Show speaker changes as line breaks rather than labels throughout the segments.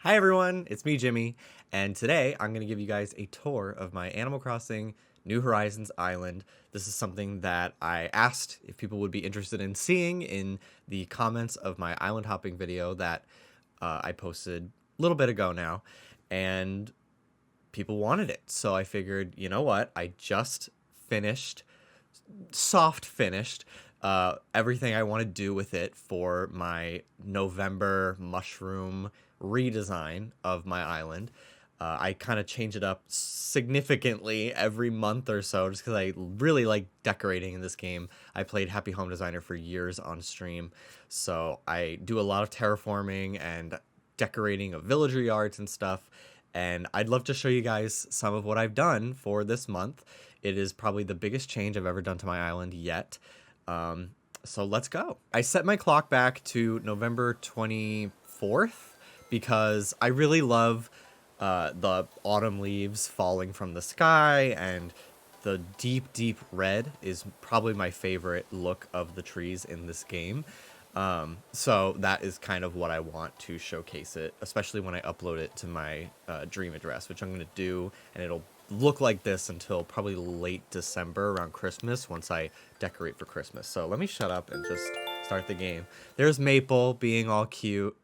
Hi everyone, it's me Jimmy, and today I'm going to give you guys a tour of my Animal Crossing New Horizons island. This is something that I asked if people would be interested in seeing in the comments of my island hopping video that I posted a little bit ago now, and people wanted it. So I figured, you know what, I just finished everything I want to do with it for my November mushroom redesign of my island. I kind of change it up significantly every month or so just because I really like decorating in this game. I played Happy Home Designer for years on stream, so I do a lot of terraforming and decorating of villager yards and stuff. And I'd love to show you guys some of what I've done for this month. It is probably the biggest change I've ever done to my island yet. So let's go. I set my clock back to November 24th because I really love the autumn leaves falling from the sky, and the deep, deep red is probably my favorite look of the trees in this game. So that is kind of what I want to showcase it, especially when I upload it to my dream address, which I'm going to do, and it'll look like this until probably late December around Christmas once I decorate for Christmas. So let me shut up and just start the game. There's Maple being all cute,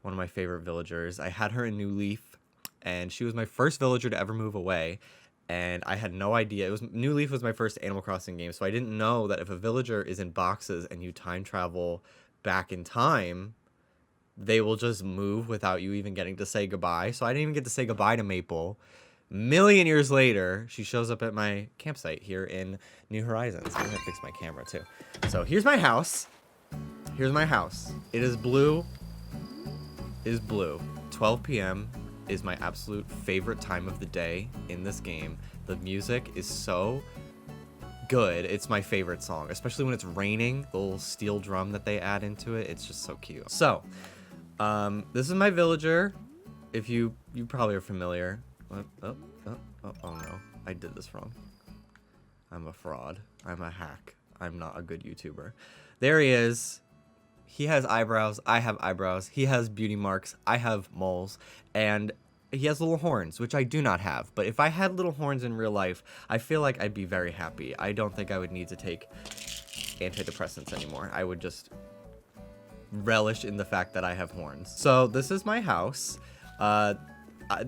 one of my favorite villagers. I had her in New Leaf, and she was my first villager to ever move away. And I had no idea. New Leaf was my first Animal Crossing game, so I didn't know that if a villager is in boxes and you time travel back in time, they will just move without you even getting to say goodbye. So I didn't even get to say goodbye to Maple. Million years later, she shows up at my campsite here in New Horizons. I'm gonna fix my camera too. So here's my house. Here's my house. It is blue. It is blue. 12 p.m. is my absolute favorite time of the day in this game. The music is so good. It's my favorite song, especially when it's raining. The little steel drum that they add into it, it's just so cute. So, this is my villager. If you probably are familiar. Oh no, I did this wrong. I'm a fraud. I'm a hack. I'm not a good YouTuber. There he is. He has eyebrows. I have eyebrows. He has beauty marks. I have moles. And he has little horns, which I do not have. But if I had little horns in real life, I feel like I'd be very happy. I don't think I would need to take antidepressants anymore. I would just relish in the fact that I have horns. So this is my house.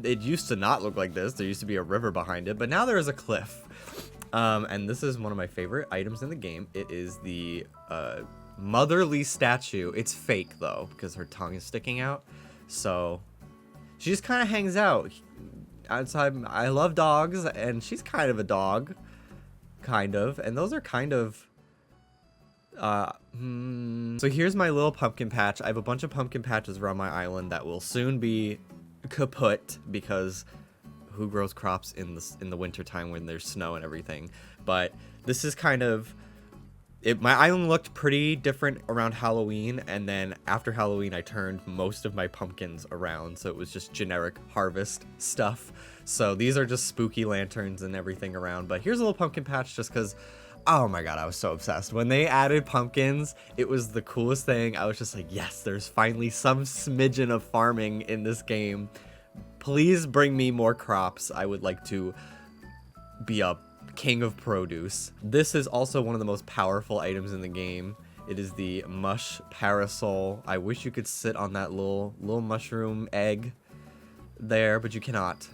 It used to not look like this. There used to be a river behind it, but now there is a cliff. And this is one of my favorite items in the game. It is the motherly statue. It's fake though, because her tongue is sticking out. So she just kind of hangs out outside. I love dogs, and she's kind of a dog, kind of. And those are kind of So here's my little pumpkin patch. I have a bunch of pumpkin patches around my island that will soon be kaput, because who grows crops in the winter time when there's snow and everything. But this is kind of it. My island looked pretty different around Halloween, and then after Halloween I turned most of my pumpkins around, so it was just generic harvest stuff. So these are just spooky lanterns and everything around. But here's a little pumpkin patch just because, oh my god, I was so obsessed. When they added pumpkins, it was the coolest thing. I was just like, yes, there's finally some smidgen of farming in this game. Please bring me more crops. I would like to be a king of produce. This is also one of the most powerful items in the game. It is the mush parasol. I wish you could sit on that little mushroom egg there, but you cannot.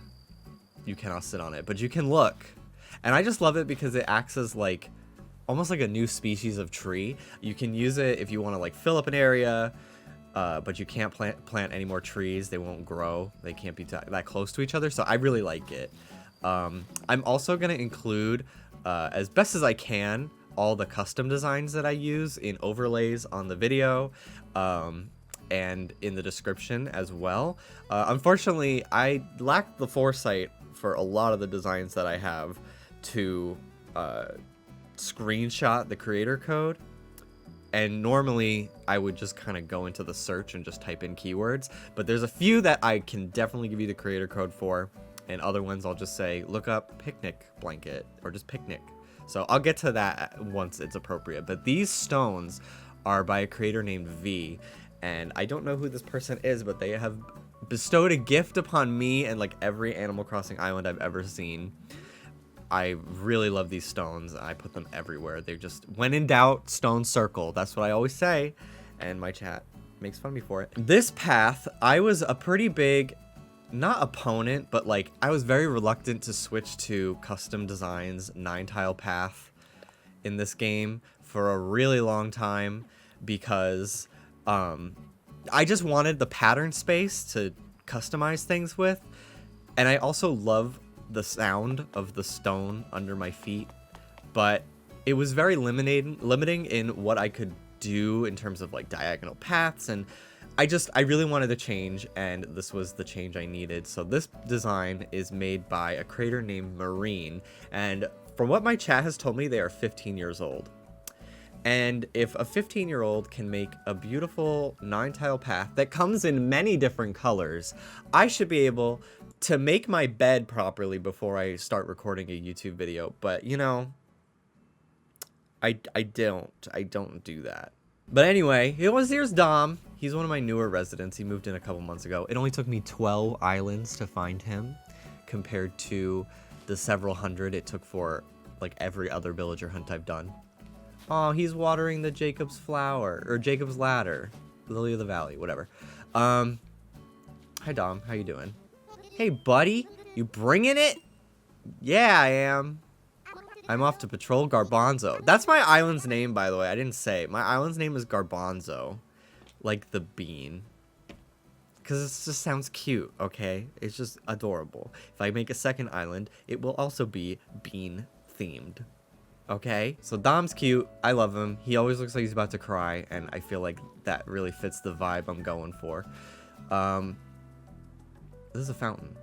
You cannot sit on it, but you can look. And I just love it because it acts as like almost like a new species of tree. You can use it if you want to like fill up an area, but you can't plant any more trees. They won't grow. They can't be that close to each other. So I really like it. I'm also going to include, as best as I can, all the custom designs that I use in overlays on the video, and in the description as well. Unfortunately, I lack the foresight for a lot of the designs that I have to screenshot the creator code, and normally I would just kind of go into the search and just type in keywords, but there's a few that I can definitely give you the creator code for, and other ones I'll just say look up picnic blanket or just picnic. So I'll get to that once it's appropriate. But these stones are by a creator named V, and I don't know who this person is, but they have bestowed a gift upon me and like every Animal Crossing island I've ever seen. I really love these stones. I put them everywhere. They're just, when in doubt, stone circle. That's what I always say. And my chat makes fun of me for it. This path, I was a pretty big, not opponent, but like I was very reluctant to switch to custom designs 9-tile path in this game for a really long time because I just wanted the pattern space to customize things with. And I also love the sound of the stone under my feet, but it was very limiting in what I could do in terms of like diagonal paths, and I really wanted to change, and this was the change I needed. So this design is made by a creator named Marine, and from what my chat has told me, they are 15 years old. And if a 15-year-old can make a beautiful 9-tile path that comes in many different colors, I should be able to make my bed properly before I start recording a YouTube video. But, you know, I don't do that. But anyway, here's Dom. He's one of my newer residents. He moved in a couple months ago. It only took me 12 islands to find him compared to the several hundred it took for, like, every other villager hunt I've done. Oh, he's watering the Jacob's flower, or Jacob's ladder. Lily of the Valley, whatever. Hi, Dom. How you doing? Hey, buddy. You bringing it? Yeah, I am. I'm off to patrol Garbanzo. That's my island's name, by the way. I didn't say. My island's name is Garbanzo. Like the bean. Because it just sounds cute, okay? It's just adorable. If I make a second island, it will also be bean-themed. Okay? So Dom's cute. I love him. He always looks like he's about to cry, and I feel like that really fits the vibe I'm going for. This is a fountain.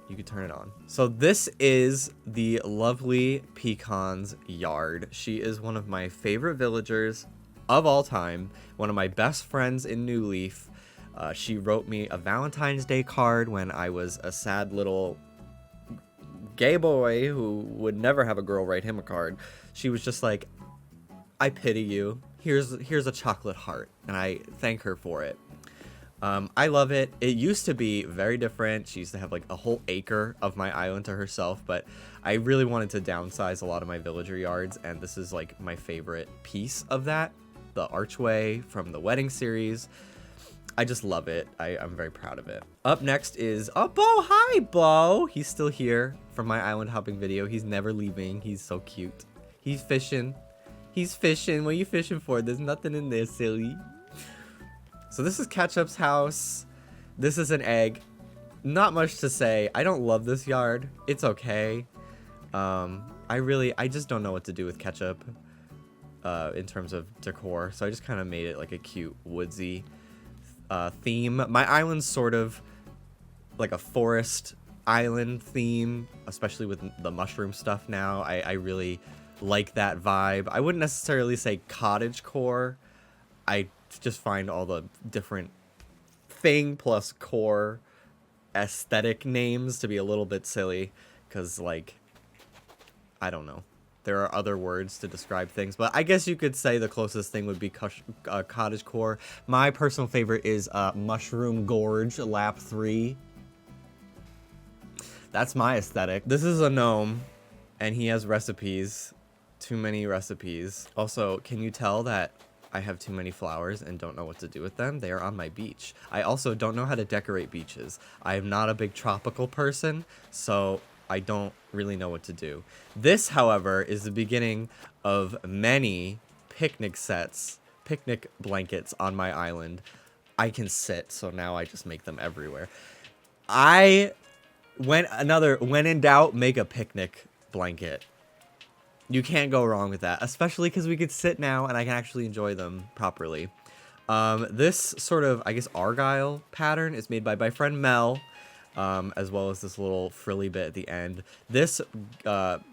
You can turn it on. So this is the lovely Pecans Yard. She is one of my favorite villagers of all time. One of my best friends in New Leaf. She wrote me a Valentine's Day card when I was a sad little gay boy who would never have a girl write him a card. She was just like, I pity you. Here's a chocolate heart. And I thank her for it. I love it. It used to be very different. She used to have like a whole acre of my island to herself, but I really wanted to downsize a lot of my villager yards, and this is like my favorite piece of that. The archway from the wedding series. I just love it. I'm very proud of it. Up next is, oh, Bo. Hi, Bo. He's still here from my island hopping video. He's never leaving. He's so cute. He's fishing. He's fishing. What are you fishing for? There's nothing in there, silly. So this is Ketchup's house. This is an egg. Not much to say. I don't love this yard. It's okay. I just don't know what to do with Ketchup in terms of decor. So I just kind of made it like a cute woodsy theme. My island's sort of like a forest island theme, especially with the mushroom stuff now. I really like that vibe. I wouldn't necessarily say cottagecore. I just find all the different thing plus core aesthetic names to be a little bit silly because, like, I don't know. There are other words to describe things, but I guess you could say the closest thing would be cottagecore. My personal favorite is Mushroom Gorge Lap 3. That's my aesthetic. This is a gnome, and he has recipes. Too many recipes. Also, can you tell that I have too many flowers and don't know what to do with them? They are on my beach. I also don't know how to decorate beaches. I am not a big tropical person, so I don't really know what to do. This, however, is the beginning of many picnic sets, picnic blankets on my island. I can sit, so now I just make them everywhere. When in doubt, make a picnic blanket. You can't go wrong with that, especially because we could sit now and I can actually enjoy them properly. This sort of, I guess, argyle pattern is made by my friend Mel, as well as this little frilly bit at the end. This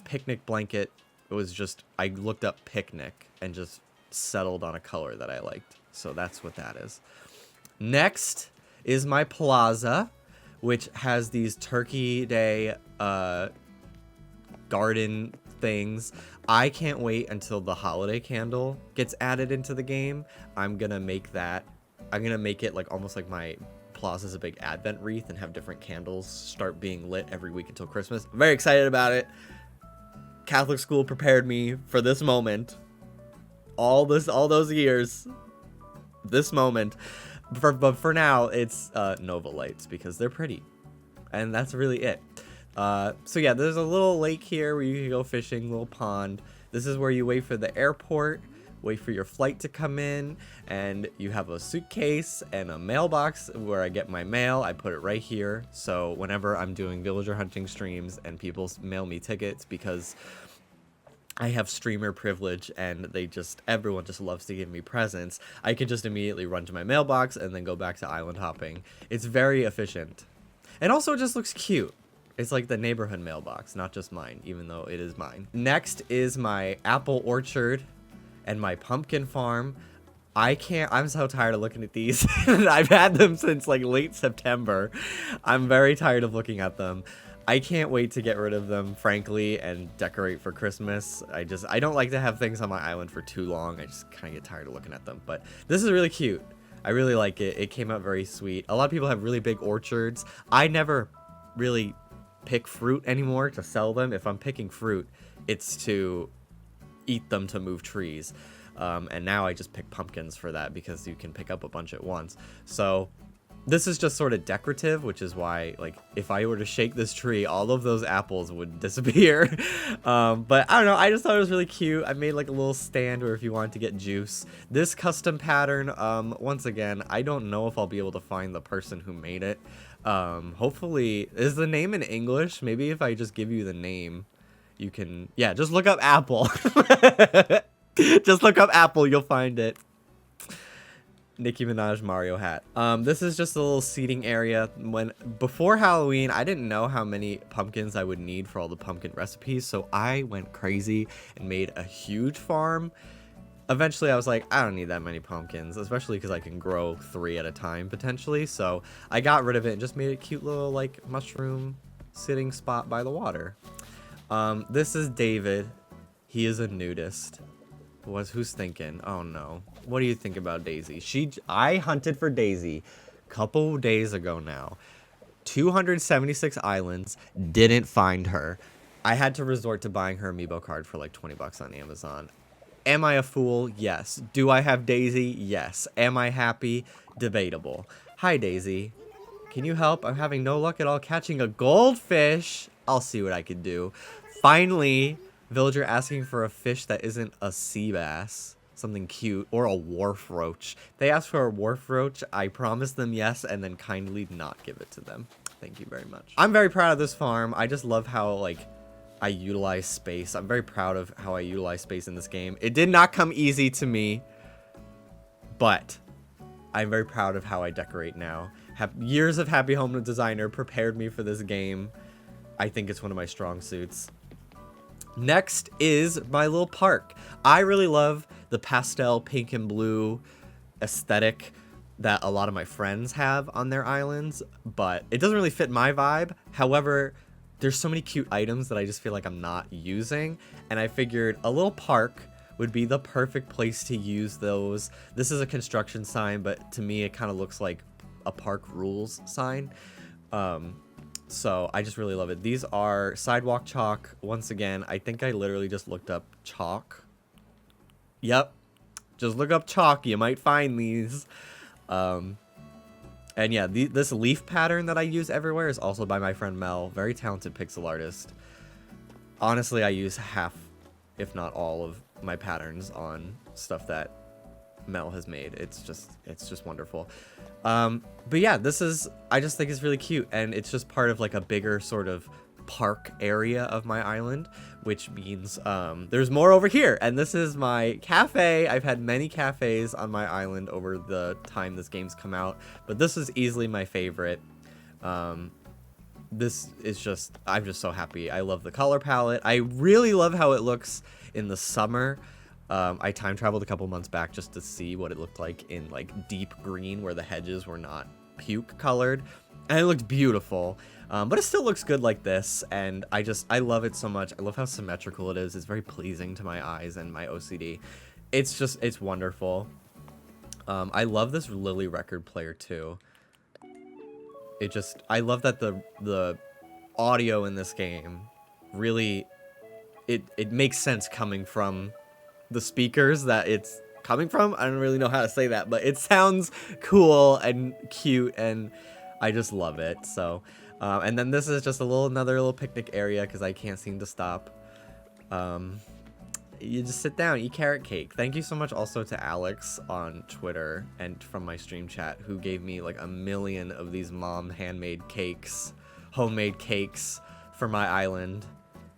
picnic blanket was just, I looked up picnic and just settled on a color that I liked. So that's what that is. Next is my Plaza, which has these Turkey Day garden things. I can't wait until the holiday candle gets added into the game. I'm gonna make that I'm gonna make it like almost like my Plaza's a big Advent wreath and have different candles start being lit every week until Christmas. I'm very excited about it. Catholic school prepared me for this moment. All those years. This moment. But for now, it's Nova lights because they're pretty. And that's really it. So yeah, there's a little lake here where you can go fishing, little pond. This is where you wait for the airport, wait for your flight to come in, and you have a suitcase and a mailbox where I get my mail. I put it right here, so whenever I'm doing villager hunting streams and people mail me tickets, because I have streamer privilege and everyone just loves to give me presents, I can just immediately run to my mailbox and then go back to island hopping. It's very efficient. And also it just looks cute. It's like the neighborhood mailbox, not just mine, even though it is mine. Next is my apple orchard and my pumpkin farm. I'm so tired of looking at these. I've had them since like late September. I'm very tired of looking at them. I can't wait to get rid of them, frankly, and decorate for Christmas. I don't like to have things on my island for too long. I just kind of get tired of looking at them. But this is really cute. I really like it. It came out very sweet. A lot of people have really big orchards. I never really pick fruit anymore to sell them. If I'm picking fruit, it's to eat them to move trees. And now I just pick pumpkins for that because you can pick up a bunch at once. So this is just sort of decorative, which is why, like, if I were to shake this tree, all of those apples would disappear. But I don't know, I just thought it was really cute. I made like a little stand where if you wanted to get juice. This custom pattern, once again, I don't know if I'll be able to find the person who made it. Hopefully, is the name in English? Maybe if I just give you the name, you can, yeah, just look up Apple. Just look up Apple, you'll find it. Nicki Minaj Mario hat. This is just a little seating area. Before Halloween, I didn't know how many pumpkins I would need for all the pumpkin recipes, so I went crazy and made a huge farm. Eventually, I was like, I don't need that many pumpkins, especially because I can grow 3 at a time, potentially. So I got rid of it and just made a cute little, like, mushroom sitting spot by the water. This is David. He is a nudist. Who's thinking? Oh, no. What do you think about Daisy? I hunted for Daisy a couple days ago now. 276 islands, didn't find her. I had to resort to buying her amiibo card for like 20 bucks on Amazon. Am I a fool? Yes. Do I have Daisy? Yes. Am I happy? Debatable. Hi, Daisy. Can you help? I'm having no luck at all catching a goldfish. I'll see what I can do. Finally, villager asking for a fish that isn't a sea bass. Something cute. Or a wharf roach. They asked for a wharf roach. I promised them yes and then kindly not give it to them. Thank you very much. I'm very proud of this farm. I just love how, like, I utilize space. I'm very proud of how I utilize space in this game. It did not come easy to me, but I'm very proud of how I decorate now. Years of Happy Home Designer prepared me for this game. I think it's one of my strong suits. Next is my little park. I really love the pastel pink and blue aesthetic that a lot of my friends have on their islands, but it doesn't really fit my vibe. However, there's so many cute items that I just feel like I'm not using, and I figured a little park would be the perfect place to use those. This is a construction sign, but to me it kind of looks like a park rules sign. So I just really love it. These are sidewalk chalk. Once again, I think I literally just looked up chalk. Yep, just look up chalk, you might find these. And yeah, this leaf pattern that I use everywhere is also by my friend Mel, very talented pixel artist. Honestly, I use half, if not all, of my patterns on stuff that Mel has made. It's just wonderful. But yeah, I just think it's really cute, and it's just part of like a bigger sort of park area of my island, which means there's more over here, and this is my cafe. I've had many cafes on my island over the time this game's come out, but this is easily my favorite. This is just, I'm just so happy. I love the color palette. I really love how it looks in the summer. I time traveled a couple months back just to see what it looked like in like deep green where the hedges were not puke colored, and it looked beautiful. But it still looks good like this, and I love it so much. I love how symmetrical it is. It's very pleasing to my eyes and my OCD. It's wonderful. I love this Lily record player too. I love that the audio in this game really, it makes sense coming from the speakers that it's coming from. I don't really know how to say that, but it sounds cool and cute, and I just love it. So, and then this is just another little picnic area because I can't seem to stop. You just sit down, eat carrot cake. Thank you so much also to Alex on Twitter and from my stream chat who gave me like a million of these mom handmade cakes, homemade cakes for my island.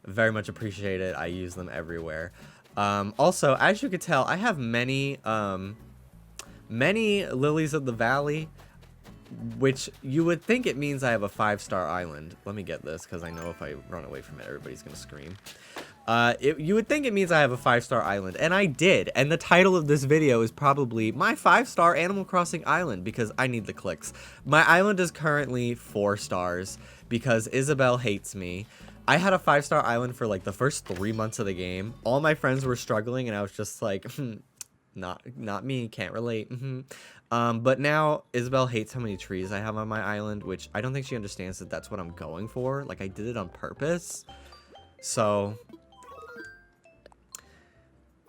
Very much appreciated. I use them everywhere. Also, as you could tell, I have many lilies of the valley, which you would think it means I have a 5-star island. Let me get this because I know if I run away from it, everybody's gonna scream. You would think it means I have a 5-star island, and I did. And the title of this video is probably my 5-star Animal Crossing island because I need the clicks. My island is currently 4 stars because Isabelle hates me. I had a 5-star island for like the first 3 months of the game. All my friends were struggling, and I was just like, not me, can't relate. But now Isabelle hates how many trees I have on my island, which I don't think she understands that that's what I'm going for. Like, I did it on purpose. So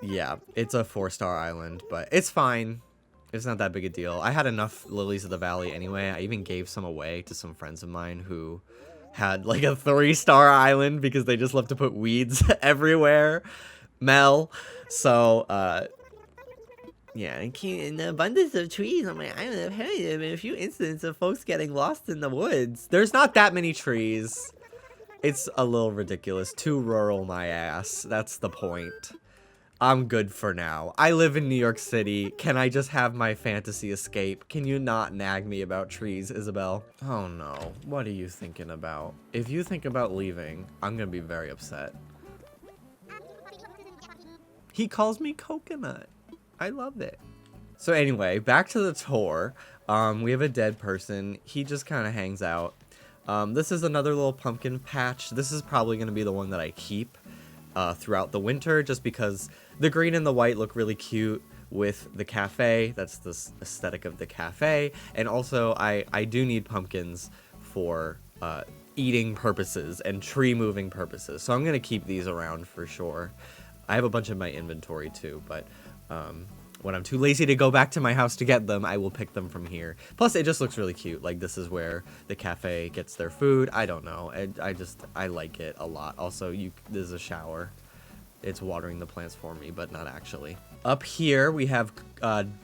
yeah, it's a 4-star island, but it's fine. It's not that big a deal. I had enough lilies of the valley anyway. I even gave some away to some friends of mine who had like a 3-star island because they just love to put weeds everywhere. Mel. So, yeah, an abundance of trees on my island have had a few incidents of folks getting lost in the woods. There's not that many trees. It's a little ridiculous. Too rural, my ass. That's the point. I'm good for now. I live in New York City. Can I just have my fantasy escape? Can you not nag me about trees, Isabelle? Oh no. What are you thinking about? If you think about leaving, I'm gonna be very upset. He calls me Coconut. I love it. So anyway, back to the tour. We have a dead person. He just kind of hangs out. This is another little pumpkin patch. This is probably going to be the one that I keep throughout the winter just because the green and the white look really cute with the cafe. That's the aesthetic of the cafe. And also, I do need pumpkins for eating purposes and tree moving purposes. So I'm going to keep these around for sure. I have a bunch in my inventory too, but when I'm too lazy to go back to my house to get them, I will pick them from here. Plus, it just looks really cute. Like, this is where the cafe gets their food. I don't know. I like it a lot. Also, there's a shower. It's watering the plants for me, but not actually. Up here, we have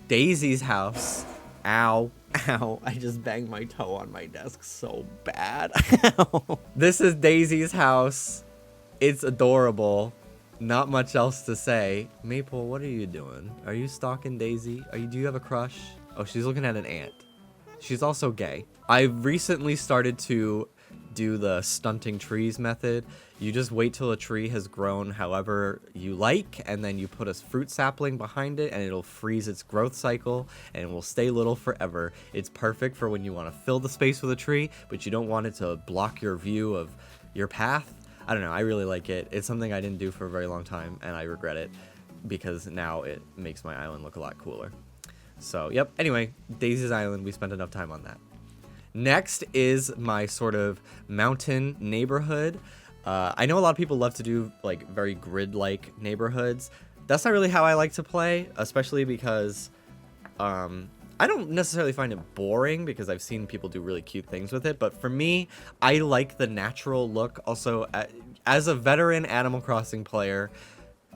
Daisy's house. Ow. Ow. I just banged my toe on my desk so bad. This is Daisy's house. It's adorable. Not much else to say. Maple, what are you doing? Are you stalking Daisy? Do you have a crush? Oh, she's looking at an ant. She's also gay. I recently started to do the stunting trees method. You just wait till a tree has grown however you like, and then you put a fruit sapling behind it, and it'll freeze its growth cycle, and it will stay little forever. It's perfect for when you want to fill the space with a tree, but you don't want it to block your view of your path. I don't know, I really like it. It's something I didn't do for a very long time, and I regret it because now it makes my island look a lot cooler. So, yep. Anyway, Daisy's Island, we spent enough time on that. Next is my sort of mountain neighborhood. I know a lot of people love to do like very grid-like neighborhoods. That's not really how I like to play, especially because I don't necessarily find it boring because I've seen people do really cute things with it, but for me, I like the natural look. Also, as a veteran Animal Crossing player,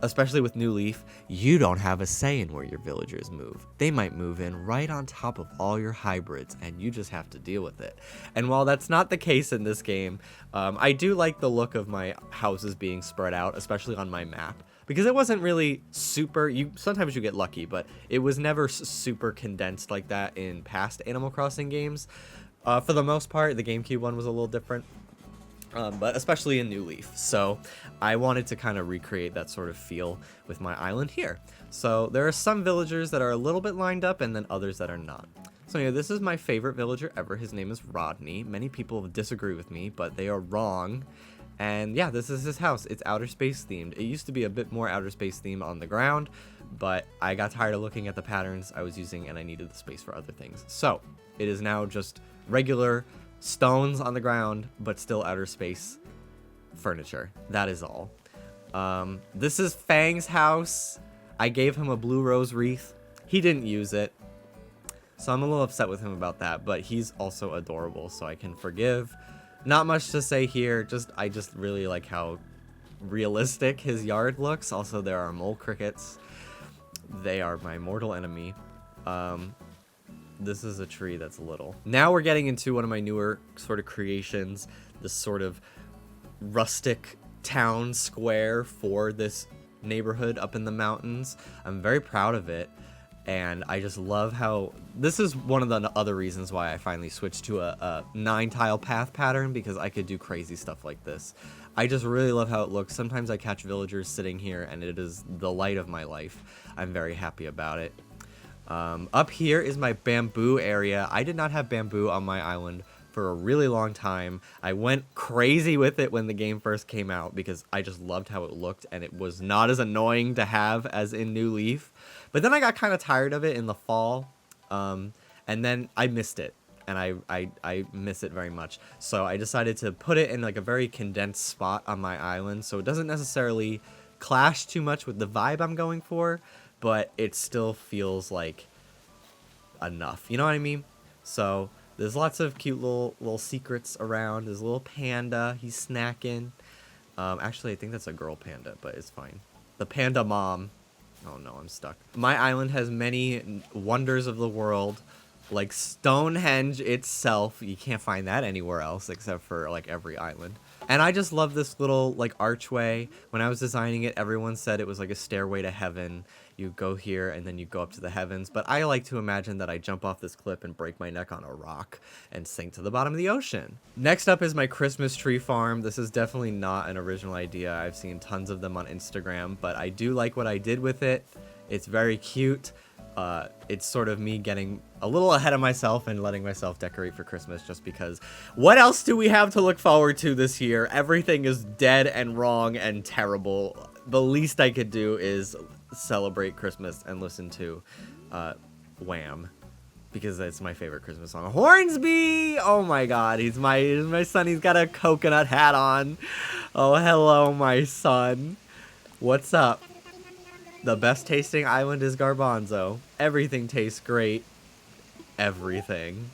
especially with New Leaf, you don't have a say in where your villagers move. They might move in right on top of all your hybrids, and you just have to deal with it. And while that's not the case in this game, I do like the look of my houses being spread out, especially on my map. Because it wasn't really super, sometimes you get lucky, but it was never super condensed like that in past Animal Crossing games. For the most part, the GameCube one was a little different, but especially in New Leaf. So I wanted to kind of recreate that sort of feel with my island here. So there are some villagers that are a little bit lined up and then others that are not. So anyway, this is my favorite villager ever. His name is Rodney. Many people disagree with me, but they are wrong. And yeah, this is his house. It's outer space themed. It used to be a bit more outer space themed on the ground, but I got tired of looking at the patterns I was using and I needed the space for other things. So it is now just regular stones on the ground, but still outer space furniture. That is all. This is Fang's house. I gave him a blue rose wreath. He didn't use it, so I'm a little upset with him about that, but he's also adorable, so I can forgive. Not much to say here. I just really like how realistic his yard looks. Also, there are mole crickets. They are my mortal enemy. This is a tree that's little. Now we're getting into one of my newer sort of creations, this sort of rustic town square for this neighborhood up in the mountains. I'm very proud of it, and I just love how this is one of the other reasons why I finally switched to a 9-tile path pattern, because I could do crazy stuff like this. I just really love how it looks. Sometimes I catch villagers sitting here and it is the light of my life. I'm very happy about it. Up here is my bamboo area. I did not have bamboo on my island for a really long time. I went crazy with it when the game first came out because I just loved how it looked, and it was not as annoying to have as in New Leaf. But then I got kind of tired of it in the fall, and then I missed it, and I miss it very much. So I decided to put it in like a very condensed spot on my island, so it doesn't necessarily clash too much with the vibe I'm going for, but it still feels like enough. You know what I mean? So there's lots of cute little secrets around. There's a little panda. He's snacking. Actually, I think that's a girl panda, but it's fine. The panda mom. Oh no, I'm stuck. My island has many wonders of the world, like Stonehenge itself. You can't find that anywhere else except for like every island. And I just love this little like archway. When I was designing it, everyone said it was like a stairway to heaven. You go here and then you go up to the heavens. But I like to imagine that I jump off this cliff and break my neck on a rock and sink to the bottom of the ocean. Next up is my Christmas tree farm. This is definitely not an original idea. I've seen tons of them on Instagram, but I do like what I did with it. It's very cute. It's sort of me getting a little ahead of myself and letting myself decorate for Christmas just because what else do we have to look forward to this year? Everything is dead and wrong and terrible. The least I could do is celebrate Christmas and listen to Wham, because that's my favorite Christmas song. Hornsby! Oh my god, he's my son. He's got a coconut hat on. Oh, hello, my son. What's up? The best tasting island is Garbanzo. Everything tastes great. Everything.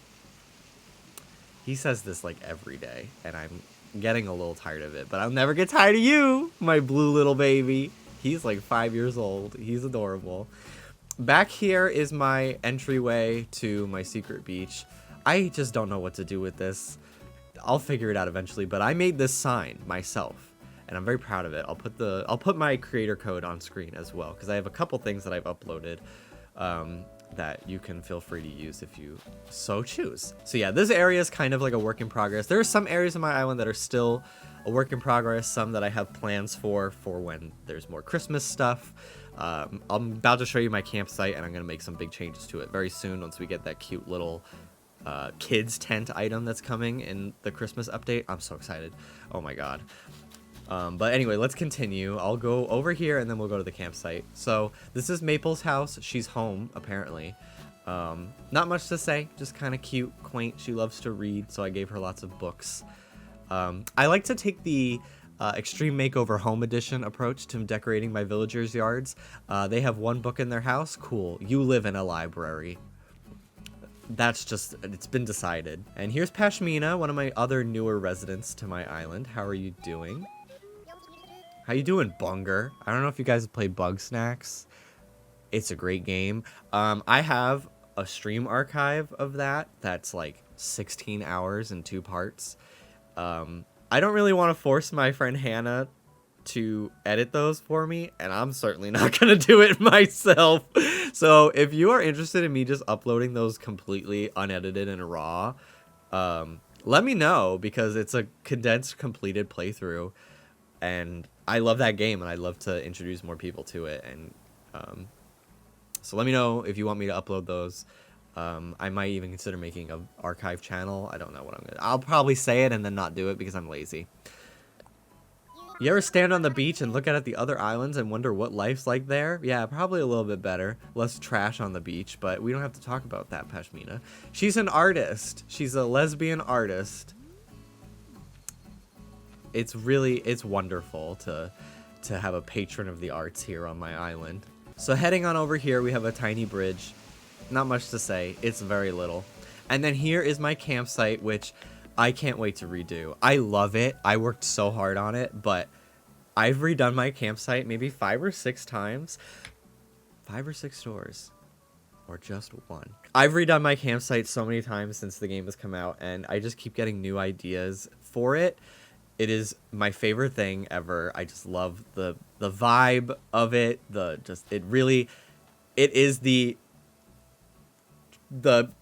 He says this like every day, and I'm getting a little tired of it, but I'll never get tired of you, my blue little baby. He's like 5 years old. He's adorable. Back here is my entryway to my secret beach. I just don't know what to do with this. I'll figure it out eventually, but I made this sign myself, and I'm very proud of it. I'll put my creator code on screen as well, because I have a couple things that I've uploaded that you can feel free to use if you so choose. So yeah, this area is kind of like a work in progress. There are some areas of my island that are still a work in progress, some that I have plans for when there's more Christmas stuff. I'm about to show you my campsite, and I'm going to make some big changes to it very soon once we get that cute little kids tent item that's coming in the Christmas update. I'm so excited. Oh my god. But anyway, let's continue. I'll go over here and then we'll go to the campsite. So this is Maple's house. She's home, apparently. Not much to say, just kind of cute, quaint. She loves to read, so I gave her lots of books. I like to take the Extreme Makeover Home Edition approach to decorating my villagers' yards. They have one book in their house. Cool. You live in a library. That's just, it's been decided. And here's Pashmina, one of my other newer residents to my island. How are you doing? How you doing, Bunger? I don't know if you guys have played Bug Snacks. It's a great game. I have a stream archive of that. That's like 16 hours in 2 parts. I don't really want to force my friend Hannah to edit those for me, and I'm certainly not going to do it myself. So if you are interested in me just uploading those completely unedited and raw, let me know, because it's a condensed, completed playthrough. And I love that game, and I'd love to introduce more people to it. And so let me know if you want me to upload those. I might even consider making an archive channel. I don't know what I'm gonna. I'll probably say it and then not do it because I'm lazy. You ever stand on the beach and look out at the other islands and wonder what life's like there? Yeah, probably a little bit better. Less trash on the beach, but we don't have to talk about that, Pashmina. She's an artist. She's a lesbian artist. It's wonderful to have a patron of the arts here on my island. So heading on over here, we have a tiny bridge. Not much to say. It's very little. And then here is my campsite, which I can't wait to redo. I love it. I worked so hard on it, but I've redone my campsite maybe 5 or 6 times. 5 or 6 stores. Or just one. I've redone my campsite so many times since the game has come out, and I just keep getting new ideas for it. It is my favorite thing ever. I just love the vibe of it.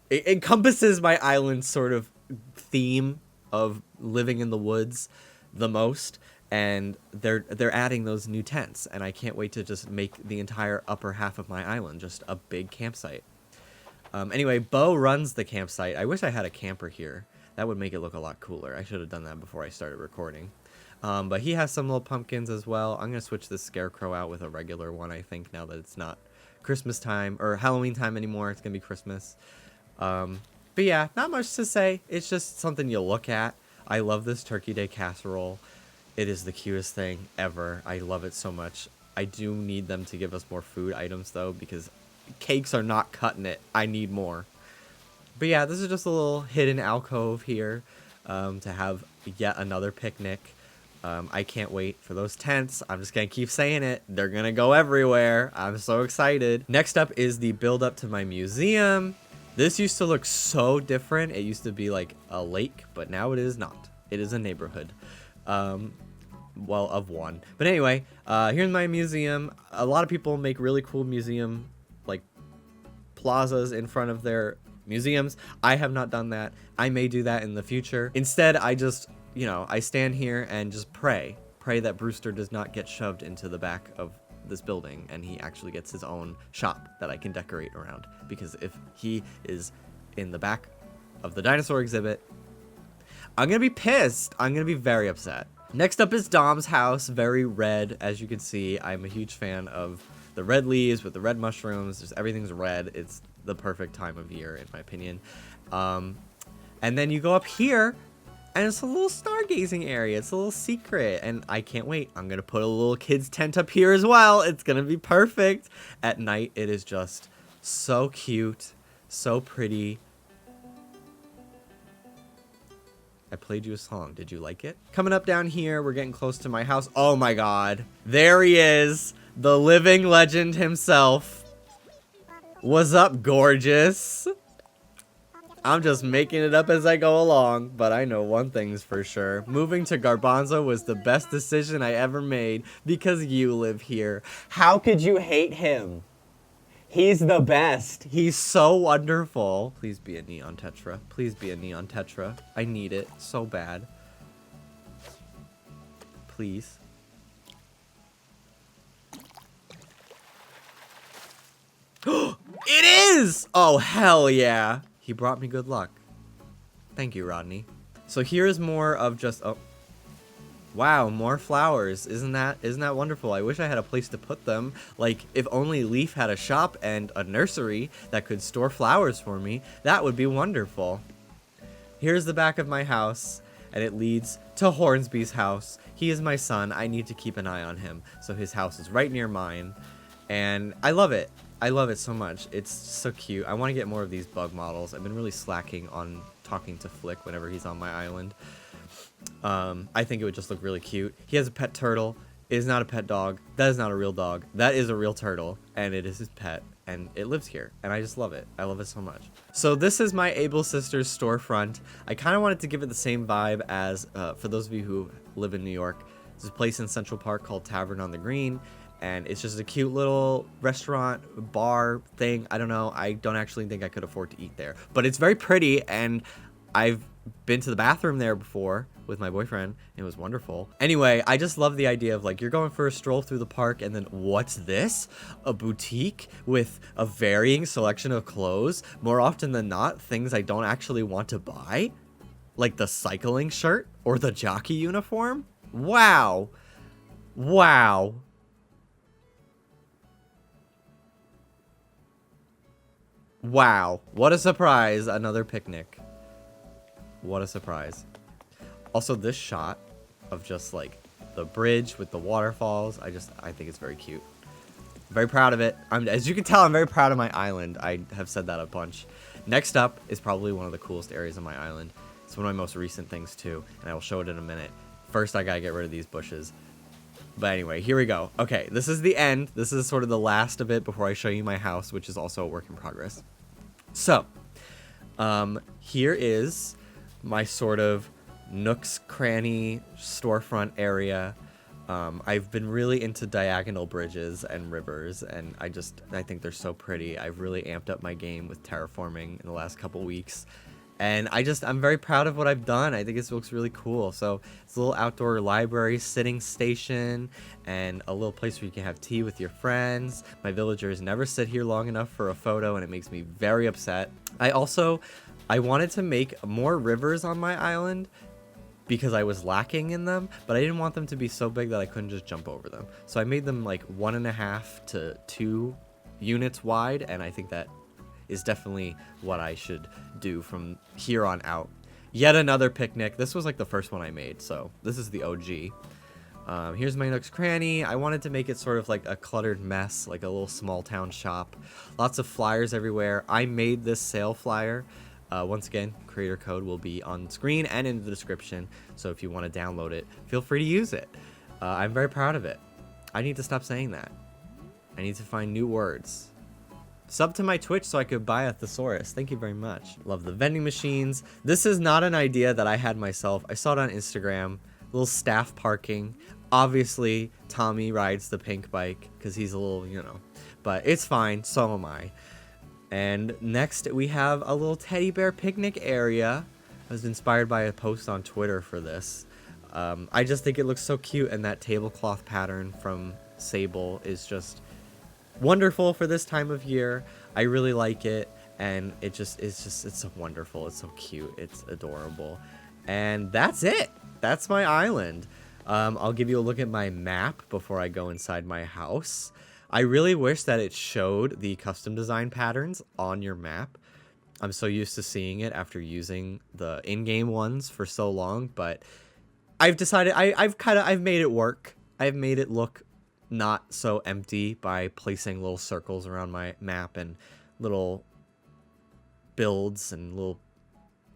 It encompasses my island sort of theme of living in the woods the most, and they're adding those new tents, and I can't wait to just make the entire upper half of my island just a big campsite. Anyway, Bo runs the campsite. I wish I had a camper here. That would make it look a lot cooler. I should have done that before I started recording. But he has some little pumpkins as well. I'm going to switch this scarecrow out with a regular one, I think, now that it's not Christmas time or Halloween time anymore. It's going to be Christmas. But yeah, not much to say. It's just something you look at. I love this Turkey Day casserole. It is the cutest thing ever. I love it so much. I do need them to give us more food items, though, because cakes are not cutting it. I need more. But yeah, this is just a little hidden alcove here to have yet another picnic. I can't wait for those tents. I'm just going to keep saying it. They're going to go everywhere. I'm so excited. Next up is the build up to my museum. This used to look so different. It used to be like a lake, but now it is not. It is a neighborhood. Well, of one. But anyway, here's my museum. A lot of people make really cool museum like plazas in front of their museums. I have not done that. I may do that in the future. Instead, I just, I stand here and just pray that Brewster does not get shoved into the back of this building and he actually gets his own shop that I can decorate around. Because if he is in the back of the dinosaur exhibit, I'm gonna be pissed. I'm gonna be very upset. Next up is Dom's house. Very red, as you can see. I'm a huge fan of the red leaves with the red mushrooms. Just everything's red. It's the perfect time of year, in my opinion. And then you go up here, and it's a little stargazing area. It's a little secret, and I can't wait. I'm gonna put a little kid's tent up here as well. It's gonna be perfect. At night, it is just so cute, so pretty. I played you a song. Did you like it? Coming up down here, we're getting close to my house. Oh my god. There he is. The living legend himself. What's up, gorgeous? I'm just making it up as I go along, but I know one thing's for sure. Moving to Garbanzo was the best decision I ever made because you live here. How could you hate him? He's the best. He's so wonderful. Please be a neon tetra. Please be a neon tetra. I need it so bad. Please. It is! Oh, hell yeah. He brought me good luck. Thank you, Rodney. So here is more of just... Oh. Wow, more flowers. Isn't that wonderful? I wish I had a place to put them. Like, if only Leaf had a shop and a nursery that could store flowers for me, that would be wonderful. Here's the back of my house, and it leads to Hornsby's house. He is my son. I need to keep an eye on him, so his house is right near mine. And I love it. I love it so much. It's so cute. I want to get more of these bug models. I've been really slacking on talking to Flick whenever he's on my island. I think it would just look really cute. He has a pet turtle. It is not a pet dog. That is not a real dog. That is a real turtle, and it is his pet, and it lives here, and I just love it. I love it so much. So this is my Able Sisters storefront. I kind of wanted to give it the same vibe as, for those of you who live in New York, there's a place in Central Park called Tavern on the Green, and it's just a cute little restaurant, bar thing. I don't know. I don't actually think I could afford to eat there, but it's very pretty, and I've been to the bathroom there before with my boyfriend. It was wonderful. Anyway, I just love the idea of like you're going for a stroll through the park and then what's this? A boutique with a varying selection of clothes. More often than not, things I don't actually want to buy. Like the cycling shirt or the jockey uniform. Wow. Wow. Wow. What a surprise. Another picnic. What a surprise. Also, this shot of just like the bridge with the waterfalls, I think it's very cute. Very proud of it. As you can tell, I'm very proud of my island. I have said that a bunch. Next up is probably one of the coolest areas of my island. It's one of my most recent things too, and I will show it in a minute. First, I gotta get rid of these bushes. But anyway, here we go. Okay, this is the end. This is sort of the last of it before I show you my house, which is also a work in progress. So, here is my sort of nooks cranny storefront area. I've been really into diagonal bridges and rivers, and I think they're so pretty. I've really amped up my game with terraforming in the last couple weeks, and I'm very proud of what I've done. I think this looks really cool. So it's a little outdoor library sitting station and a little place where you can have tea with your friends. My villagers never sit here long enough for a photo, and it makes me very upset. I wanted to make more rivers on my island because I was lacking in them, but I didn't want them to be so big that I couldn't just jump over them. So I made them like 1.5 to 2 units wide, and I think that is definitely what I should do from here on out. Yet another picnic. This was like the first one I made, so this is the OG. Here's my Nook's Cranny. I wanted to make it sort of like a cluttered mess, like a little small town shop. Lots of flyers everywhere. I made this sale flyer. Once again, creator code will be on screen and in the description, so if you want to download it, feel free to use it. I'm very proud of it. I need to stop saying that. I need to find new words. Sub to my Twitch so I could buy a thesaurus. Thank you very much. Love the vending machines. This is not an idea that I had myself. I saw it on Instagram. Little staff parking. Obviously, Tommy rides the pink bike because he's a little, but it's fine. So am I. And next we have a little teddy bear picnic area. I was inspired by a post on Twitter for this. I just think it looks so cute, and that tablecloth pattern from Sable is just wonderful for this time of year. I really like it, and it's so wonderful. It's so cute. It's adorable. And that's it. That's my island. I'll give you a look at my map before I go inside my house. I really wish that it showed the custom design patterns on your map. I'm so used to seeing it after using the in-game ones for so long, but I've decided I've made it work. I've made it look not so empty by placing little circles around my map and little builds and little,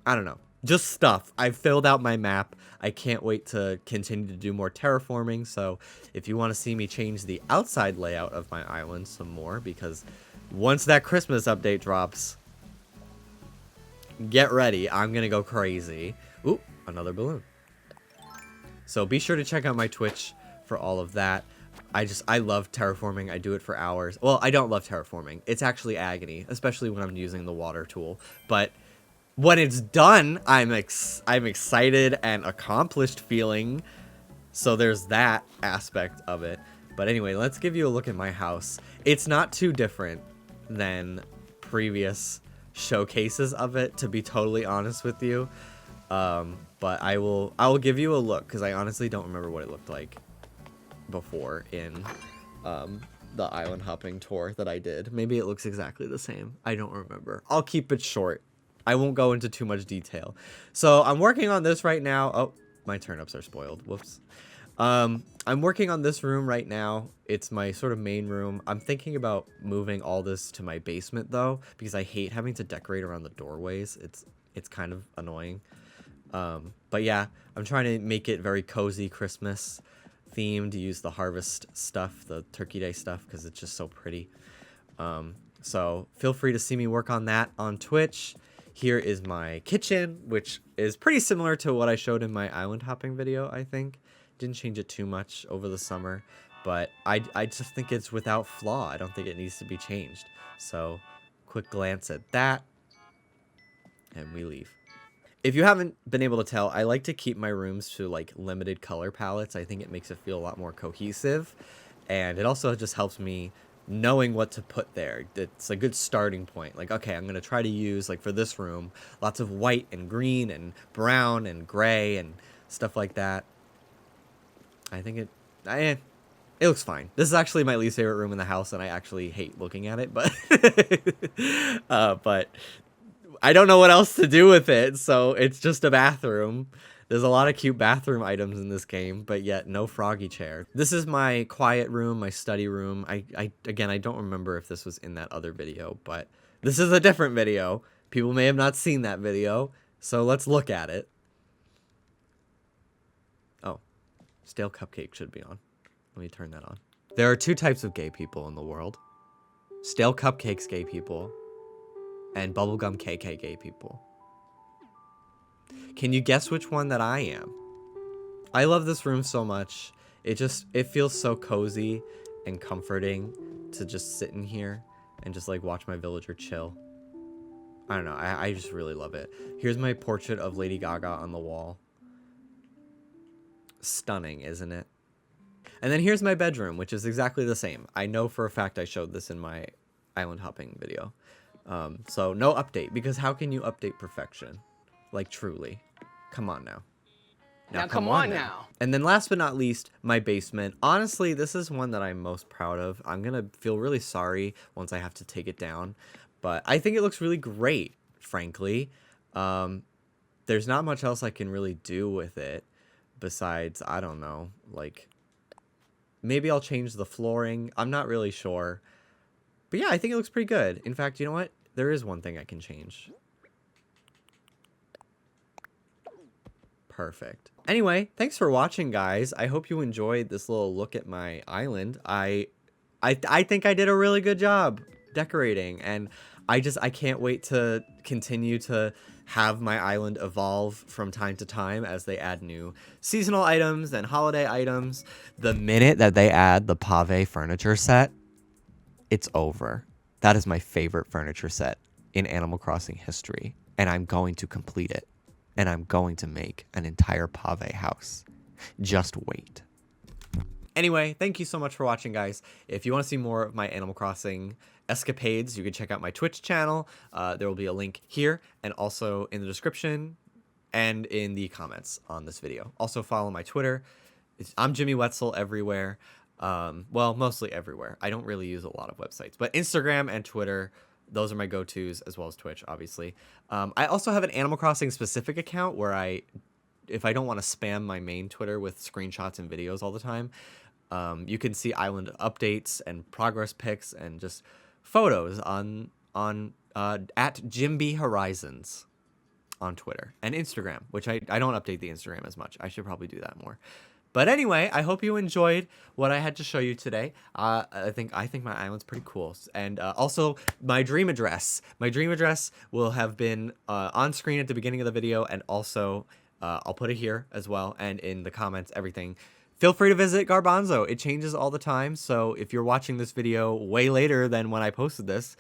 I don't know, just stuff. I've filled out my map. I can't wait to continue to do more terraforming. So if you want to see me change the outside layout of my island some more, because once that Christmas update drops, get ready. I'm going to go crazy. Ooh, another balloon. So be sure to check out my Twitch for all of that. I love terraforming. I do it for hours. Well, I don't love terraforming. It's actually agony, especially when I'm using the water tool. But when it's done, I'm excited and accomplished feeling. So there's that aspect of it. But anyway, let's give you a look at my house. It's not too different than previous showcases of it, to be totally honest with you. But I will give you a look, because I honestly don't remember what it looked like before in the island hopping tour that I did. Maybe it looks exactly the same. I don't remember. I'll keep it short. I won't go into too much detail. So I'm working on this right now. Oh, my turnips are spoiled. Whoops. I'm working on this room right now. It's my sort of main room. I'm thinking about moving all this to my basement though, because I hate having to decorate around the doorways. It's kind of annoying. But yeah, I'm trying to make it very cozy Christmas themed, use the harvest stuff, the Turkey Day stuff, because it's just so pretty. So feel free to see me work on that on Twitch. Here is my kitchen, which is pretty similar to what I showed in my island hopping video, I think. Didn't change it too much over the summer, but I just think it's without flaw. I don't think it needs to be changed. So quick glance at that, and we leave. If you haven't been able to tell, I like to keep my rooms to like limited color palettes. I think it makes it feel a lot more cohesive, and it also just helps me knowing what to put there. It's a good starting point. Like, okay, I'm going to try to use, like for this room, lots of white and green and brown and gray and stuff like that. I think It looks fine. This is actually my least favorite room in the house, and I actually hate looking at it, but but I don't know what else to do with it, so it's just a bathroom. There's a lot of cute bathroom items in this game, but yet no froggy chair. This is my quiet room, my study room. Again, I don't remember if this was in that other video, but this is a different video. People may have not seen that video, so let's look at it. Oh, stale cupcake should be on. Let me turn that on. There are two types of gay people in the world. Stale cupcakes gay people and bubblegum KK gay people. Can you guess which one that I am? I love this room so much. It feels so cozy and comforting to just sit in here and just like watch my villager chill. I don't know. I just really love it. Here's my portrait of Lady Gaga on the wall. Stunning, isn't it? And then here's my bedroom, which is exactly the same. I know for a fact I showed this in my island hopping video. So no update, because how can you update perfection? Like, truly. Come on now.
Now come on now.
And then last but not least, my basement. Honestly, this is one that I'm most proud of. I'm going to feel really sorry once I have to take it down. But I think it looks really great, frankly. There's not much else I can really do with it besides, I don't know, like... Maybe I'll change the flooring. I'm not really sure. But yeah, I think it looks pretty good. In fact, you know what? There is one thing I can change. Perfect. Anyway, thanks for watching, guys. I hope you enjoyed this little look at my island. I think I did a really good job decorating, and I can't wait to continue to have my island evolve from time to time as they add new seasonal items and holiday items. The minute that they add the pave furniture set, it's over. That is my favorite furniture set in Animal Crossing history, and I'm going to complete it, and I'm going to make an entire pave house. Just wait. Anyway, thank you so much for watching, guys. If you want to see more of my Animal Crossing escapades, you can check out my Twitch channel. There will be a link here and also in the description and in the comments on this video. Also follow my Twitter. I'm Jimmy Whetzel everywhere. Well, mostly everywhere. I don't really use a lot of websites, but Instagram and Twitter, those are my go-tos, as well as Twitch, obviously. I also have an Animal Crossing specific account where if I don't want to spam my main Twitter with screenshots and videos all the time, you can see island updates and progress pics and just photos on at Jimby Horizons on Twitter and Instagram, which I don't update the Instagram as much. I should probably do that more. But anyway, I hope you enjoyed what I had to show you today. I think my island's pretty cool. And also my dream address. My dream address will have been on screen at the beginning of the video, and also I'll put it here as well and in the comments, everything. Feel free to visit Garbanzo. It changes all the time, so if you're watching this video way later than when I posted this,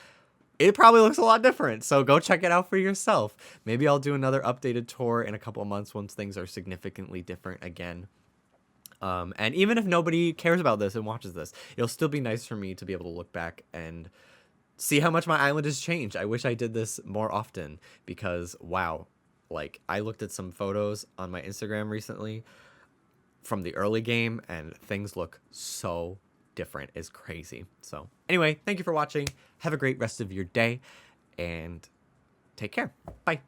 it probably looks a lot different, so go check it out for yourself. Maybe I'll do another updated tour in a couple of months once things are significantly different again. And even if nobody cares about this and watches this, it'll still be nice for me to be able to look back and see how much my island has changed. I wish I did this more often because, wow, like, I looked at some photos on my Instagram recently from the early game, and things look so different. It's crazy. So anyway, thank you for watching. Have a great rest of your day, and take care. Bye.